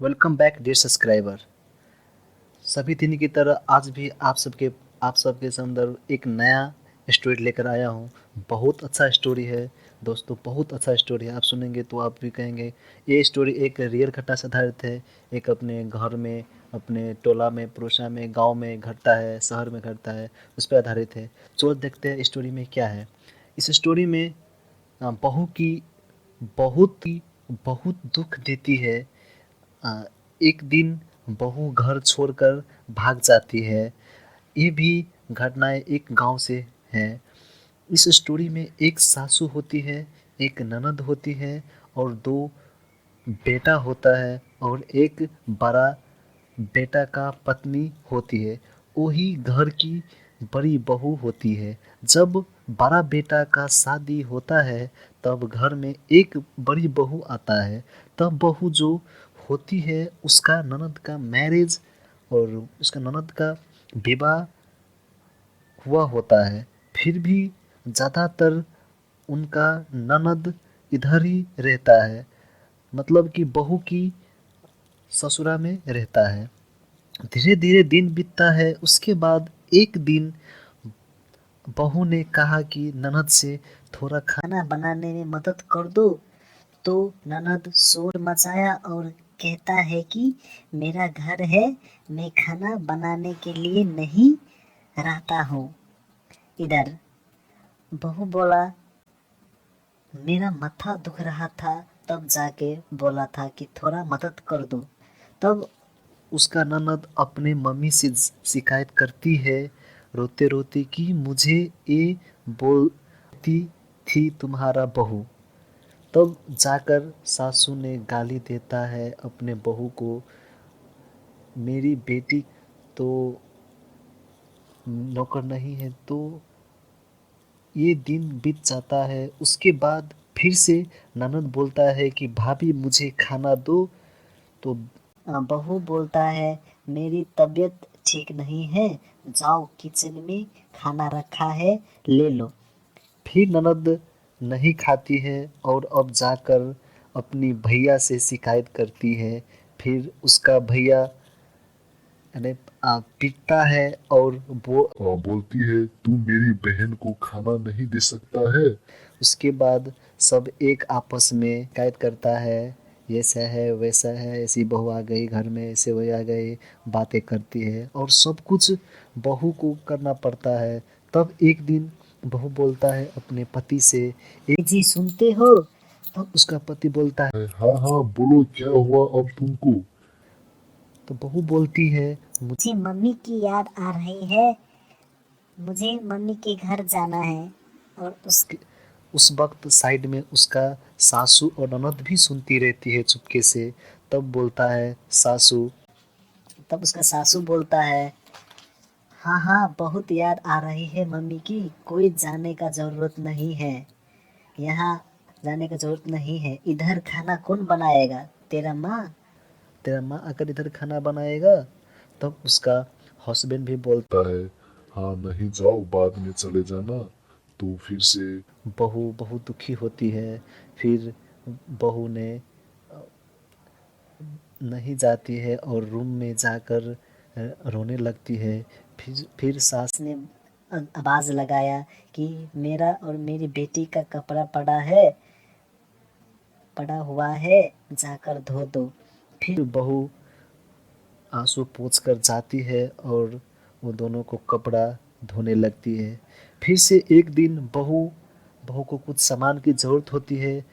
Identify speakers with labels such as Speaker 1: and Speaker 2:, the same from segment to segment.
Speaker 1: Welcome back dear subscriber. सभी दिन की तरह आज भी आप सबके अंदर एक नया स्टोरी लेकर आया हूँ। बहुत अच्छा स्टोरी है दोस्तों, बहुत अच्छा स्टोरी है। आप सुनेंगे तो आप भी कहेंगे ये स्टोरी एक रियल घटना से आधारित है। एक अपने घर में, अपने टोला में, पड़ोसा में, गांव में घटता है, शहर में घटता है, उस पर आधारित है। चलो देखते हैं स्टोरी में क्या है। इस स्टोरी में बहू की बहुत दुख देती है। अ, एक दिन बहू घर छोड़कर भाग जाती है। ये भी घटनाएं एक गांव से है। इस स्टोरी में एक सासू होती है, एक ननद होती है और दो बेटा होता है और एक बड़ा बेटा का पत्नी होती है। वही घर की बड़ी बहू होती है। जब बड़ा बेटा का शादी होता है तब घर में एक बड़ी बहू आता है। तब बहू जो होती है उसका ननद का मैरिज और उसका ननद का विवाह हुआ होता है। फिर भी ज़्यादातर उनका ननद इधर ही रहता है, मतलब कि बहू की ससुरा में रहता है। धीरे धीरे दिन बीतता है। उसके बाद एक दिन बहू ने कहा कि ननद से थोड़ा खाना बनाने में मदद कर दो। तो ननद शोर मचाया और कहता है कि मेरा घर है, मैं खाना बनाने के लिए नहीं रहता हूँ इधर। बहू बोला मेरा माथा दुख रहा था, तब जाके बोला था कि थोड़ा मदद कर दो। तब उसका ननद अपने मम्मी से शिकायत करती है रोते रोते कि मुझे ये बोलती थी तुम्हारा बहू। तब जाकर सासू ने गाली देता है अपने बहू को, मेरी बेटी तो नौकर नहीं है। तो ये दिन बीत जाता है। उसके बाद फिर से ननद बोलता है कि भाभी मुझे खाना दो। तो बहू बोलता है मेरी तबीयत ठीक नहीं है, जाओ किचन में खाना रखा है ले लो। फिर ननद नहीं खाती है और अब जाकर अपनी भैया से शिकायत करती है। फिर उसका भैया यानी पीटता है और बोलती है तू मेरी बहन को खाना नहीं दे सकता है। उसके बाद सब एक आपस में शिकायत करता है, ऐसा है वैसा है, ऐसी बहू आ गई घर में, ऐसे वही आ गई, बातें करती है और सब कुछ बहू को करना पड़ता है। तब एक दिन बहू बोलता है अपने पति से, एक जी सुनते हो? तब उसका पति बोलता है हाँ हाँ बोलो क्या हुआ अब तुमको। तो बहू बोलती है मुझे मम्मी की याद आ रही है, मुझे मम्मी के घर जाना है। और उस वक्त साइड में उसका सासू और ननद भी सुनती रहती है चुपके से। तब बोलता है सासू तब उसका सासू बोलता है हाँ हाँ बहुत याद आ रही है मम्मी की, कोई जाने का जरूरत नहीं है, यहाँ जाने का जरूरत नहीं है, इधर खाना कौन बनाएगा, तेरा माँ आकर इधर खाना बनाएगा। तब उसका हस्बैंड भी बोलता है हाँ नहीं जाओ बाद में चले जाना। तो फिर से बहू बहुत दुखी होती है। फिर बहू ने नहीं जाती है और रूम में जाकर रोने लगती है। फिर सास ने आवाज लगाया कि मेरा और मेरी बेटी का कपड़ा पड़ा हुआ है, जाकर धो दो। फिर बहू आंसू पोंछ कर जाती है और वो दोनों को कपड़ा धोने लगती है। फिर से एक दिन बहू बहू को कुछ सामान की ज़रूरत होती है।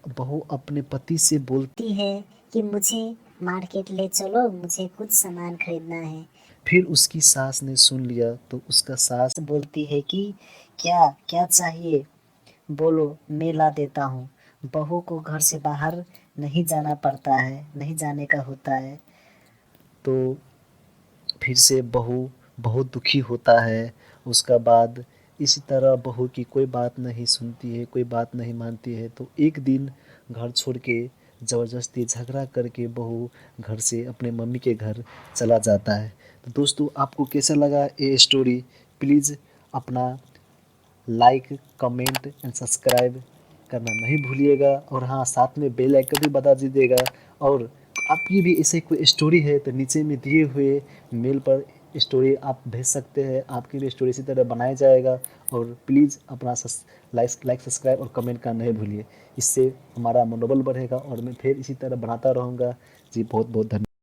Speaker 1: बहू अपने पति से बोलती है कि मुझे मार्केट ले चलो, मुझे कुछ सामान खरीदना है। फिर उसकी सास ने सुन लिया तो उसका सास बोलती है कि क्या क्या चाहिए, बोलो मैं ला देता हूँ। बहू को घर से बाहर नहीं जाना पड़ता है, नहीं जाने का होता है। तो फिर से बहू बहुत दुखी होता है। उसका बाद इसी तरह बहू की कोई बात नहीं सुनती है, कोई बात नहीं मानती है। तो एक दिन घर छोड़ के ज़बरदस्ती झगड़ा करके बहू घर से अपने मम्मी के घर चला जाता है। तो दोस्तों आपको कैसा लगा ये स्टोरी? प्लीज़ अपना लाइक, कमेंट एंड सब्सक्राइब करना नहीं भूलिएगा। और हाँ, साथ में बेल आइकन भी बता दीजिएगा। और आपकी भी ऐसे कोई स्टोरी है तो नीचे में दिए हुए मेल पर स्टोरी आप भेज सकते हैं। आपकी भी स्टोरी इसी तरह बनाया जाएगा। और प्लीज़ अपना लाइक सब्सक्राइब और कमेंट करना नहीं भूलिए। इससे हमारा मनोबल बढ़ेगा और मैं फिर इसी तरह बनाता रहूँगा। जी बहुत बहुत धन्यवाद।